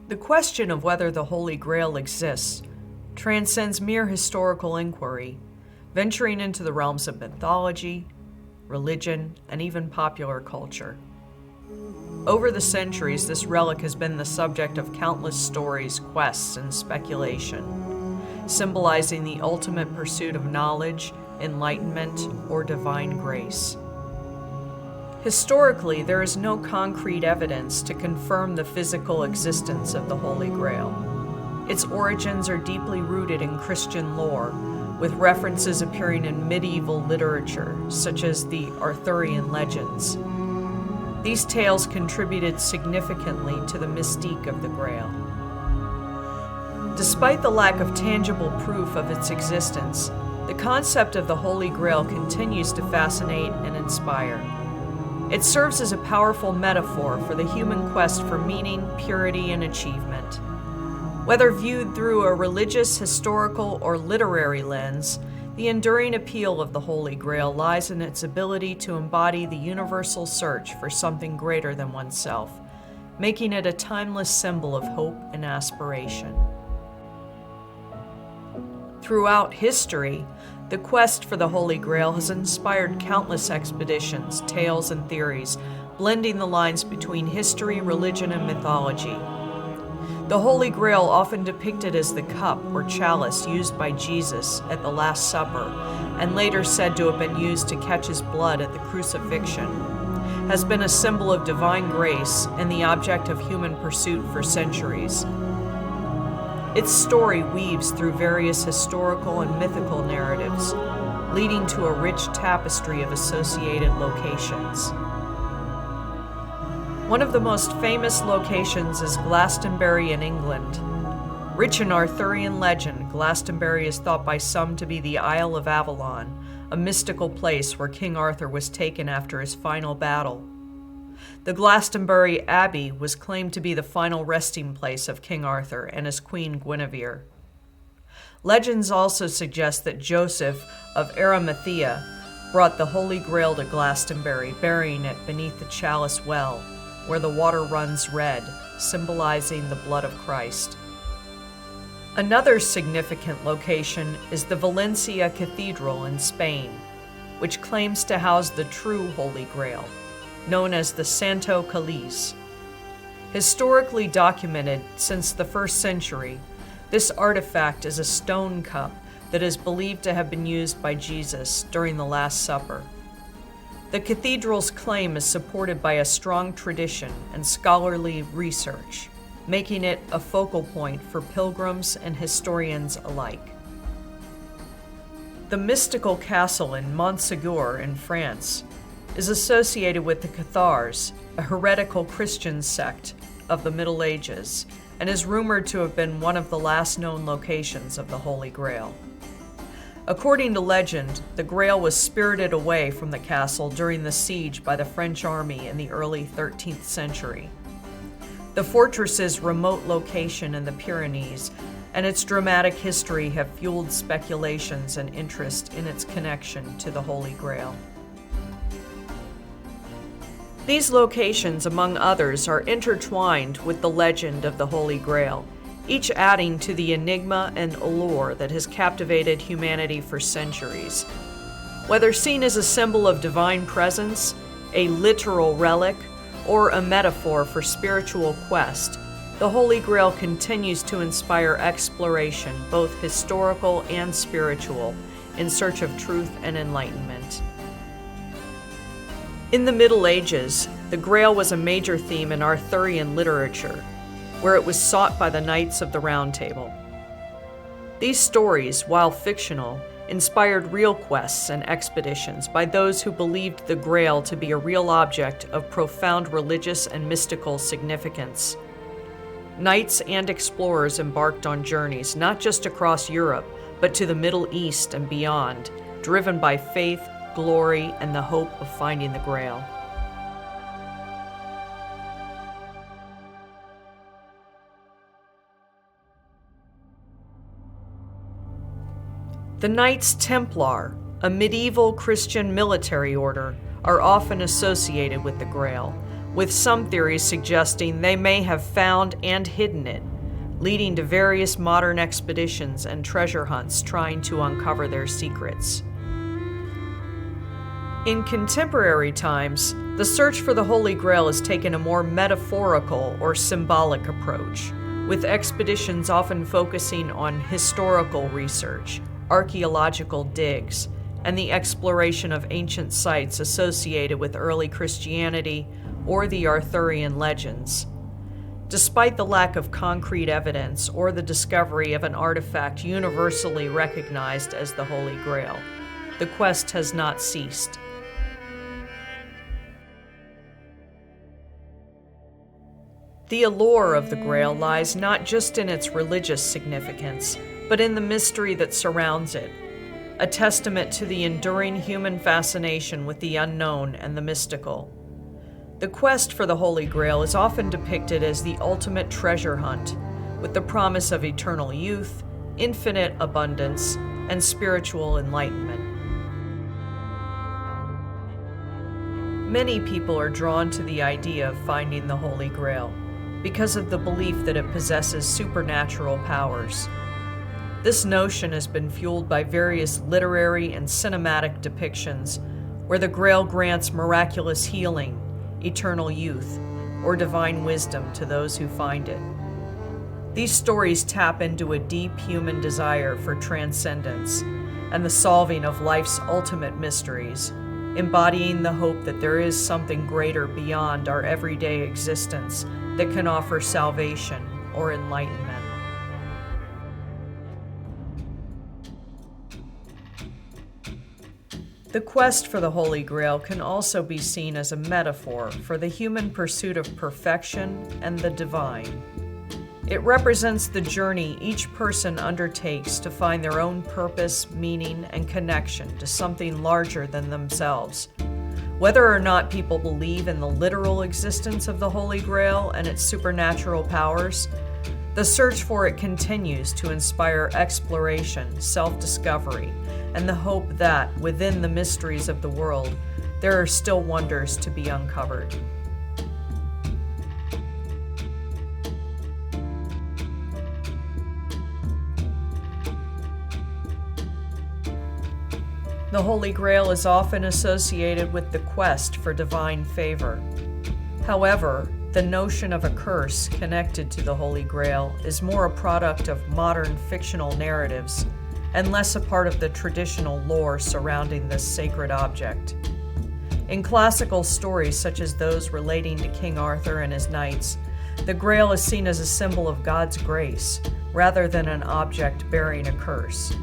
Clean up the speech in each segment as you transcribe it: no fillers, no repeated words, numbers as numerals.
The question of whether the Holy Grail exists transcends mere historical inquiry, venturing into the realms of mythology, religion, and even popular culture. Over the centuries, this relic has been the subject of countless stories, quests, and speculation, symbolizing the ultimate pursuit of knowledge, enlightenment, or divine grace. Historically, there is no concrete evidence to confirm the physical existence of the Holy Grail. Its origins are deeply rooted in Christian lore, with references appearing in medieval literature, such as the Arthurian legends. These tales contributed significantly to the mystique of the Grail. Despite the lack of tangible proof of its existence, the concept of the Holy Grail continues to fascinate and inspire. It serves as a powerful metaphor for the human quest for meaning, purity, and achievement. Whether viewed through a religious, historical, or literary lens, the enduring appeal of the Holy Grail lies in its ability to embody the universal search for something greater than oneself, making it a timeless symbol of hope and aspiration. Throughout history, the quest for the Holy Grail has inspired countless expeditions, tales, and theories, blending the lines between history, religion, and mythology. The Holy Grail, often depicted as the cup or chalice used by Jesus at the Last Supper, and later said to have been used to catch his blood at the crucifixion, has been a symbol of divine grace and the object of human pursuit for centuries. Its story weaves through various historical and mythical narratives, leading to a rich tapestry of associated locations. One of the most famous locations is Glastonbury in England. Rich in Arthurian legend, Glastonbury is thought by some to be the Isle of Avalon, a mystical place where King Arthur was taken after his final battle. The Glastonbury Abbey was claimed to be the final resting place of King Arthur and his queen Guinevere. Legends also suggest that Joseph of Arimathea brought the Holy Grail to Glastonbury, burying it beneath the chalice well, where the water runs red, symbolizing the blood of Christ. Another significant location is the Valencia Cathedral in Spain, which claims to house the true Holy Grail, known as the Santo Cáliz. Historically documented since the 1st century, this artifact is a stone cup that is believed to have been used by Jesus during the Last Supper. The cathedral's claim is supported by a strong tradition and scholarly research, making it a focal point for pilgrims and historians alike. The mystical castle in Montségur in France is associated with the Cathars, a heretical Christian sect of the Middle Ages, and is rumored to have been one of the last known locations of the Holy Grail. According to legend, the Grail was spirited away from the castle during the siege by the French army in the early 13th century. The fortress's remote location in the Pyrenees and its dramatic history have fueled speculations and interest in its connection to the Holy Grail. These locations, among others, are intertwined with the legend of the Holy Grail, each adding to the enigma and allure that has captivated humanity for centuries. Whether seen as a symbol of divine presence, a literal relic, or a metaphor for spiritual quest, the Holy Grail continues to inspire exploration, both historical and spiritual, in search of truth and enlightenment. In the Middle Ages, the Grail was a major theme in Arthurian literature, where it was sought by the Knights of the Round Table. These stories, while fictional, inspired real quests and expeditions by those who believed the Grail to be a real object of profound religious and mystical significance. Knights and explorers embarked on journeys not just across Europe, but to the Middle East and beyond, driven by faith, glory, and the hope of finding the Grail. The Knights Templar, a medieval Christian military order, are often associated with the Grail, with some theories suggesting they may have found and hidden it, leading to various modern expeditions and treasure hunts trying to uncover their secrets. In contemporary times, the search for the Holy Grail has taken a more metaphorical or symbolic approach, with expeditions often focusing on historical research, archaeological digs, and the exploration of ancient sites associated with early Christianity or the Arthurian legends. Despite the lack of concrete evidence or the discovery of an artifact universally recognized as the Holy Grail, the quest has not ceased. The allure of the Grail lies not just in its religious significance, but in the mystery that surrounds it, a testament to the enduring human fascination with the unknown and the mystical. The quest for the Holy Grail is often depicted as the ultimate treasure hunt, with the promise of eternal youth, infinite abundance, and spiritual enlightenment. Many people are drawn to the idea of finding the Holy Grail because of the belief that it possesses supernatural powers. This notion has been fueled by various literary and cinematic depictions where the Grail grants miraculous healing, eternal youth, or divine wisdom to those who find it. These stories tap into a deep human desire for transcendence and the solving of life's ultimate mysteries, embodying the hope that there is something greater beyond our everyday existence that can offer salvation or enlightenment. The quest for the Holy Grail can also be seen as a metaphor for the human pursuit of perfection and the divine. It represents the journey each person undertakes to find their own purpose, meaning, and connection to something larger than themselves. Whether or not people believe in the literal existence of the Holy Grail and its supernatural powers, the search for it continues to inspire exploration, self-discovery, and the hope that, within the mysteries of the world, there are still wonders to be uncovered. The Holy Grail is often associated with the quest for divine favor. However, the notion of a curse connected to the Holy Grail is more a product of modern fictional narratives and less a part of the traditional lore surrounding this sacred object. In classical stories such as those relating to King Arthur and his knights, the Grail is seen as a symbol of God's grace rather than an object bearing a curse.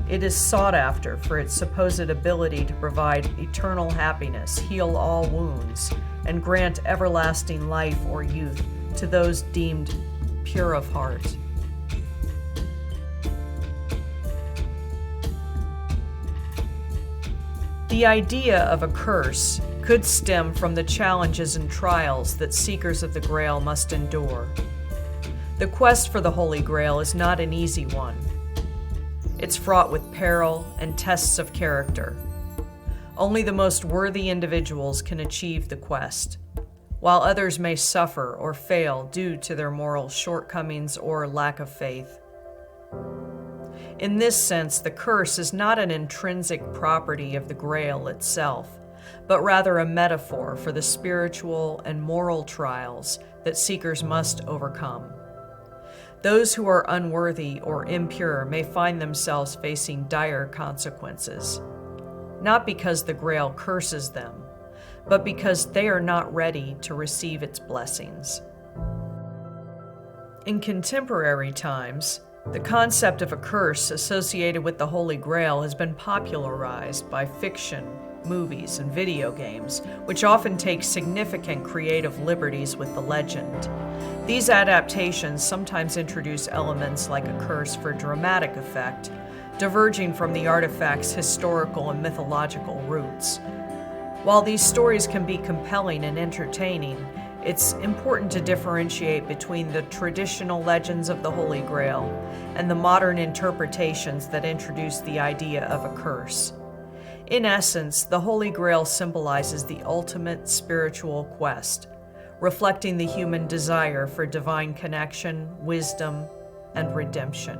It is sought after for its supposed ability to provide eternal happiness, heal all wounds, and grant everlasting life or youth to those deemed pure of heart. The idea of a curse could stem from the challenges and trials that seekers of the Grail must endure. The quest for the Holy Grail is not an easy one. It's fraught with peril and tests of character. Only the most worthy individuals can achieve the quest, while others may suffer or fail due to their moral shortcomings or lack of faith. In this sense, the curse is not an intrinsic property of the Grail itself, but rather a metaphor for the spiritual and moral trials that seekers must overcome. Those who are unworthy or impure may find themselves facing dire consequences, not because the Grail curses them, but because they are not ready to receive its blessings. In contemporary times, the concept of a curse associated with the Holy Grail has been popularized by fiction, movies, and video games, which often take significant creative liberties with the legend. These adaptations sometimes introduce elements like a curse for dramatic effect, diverging from the artifact's historical and mythological roots. While these stories can be compelling and entertaining, it's important to differentiate between the traditional legends of the Holy Grail and the modern interpretations that introduce the idea of a curse. In essence, the Holy Grail symbolizes the ultimate spiritual quest, reflecting the human desire for divine connection, wisdom, and redemption.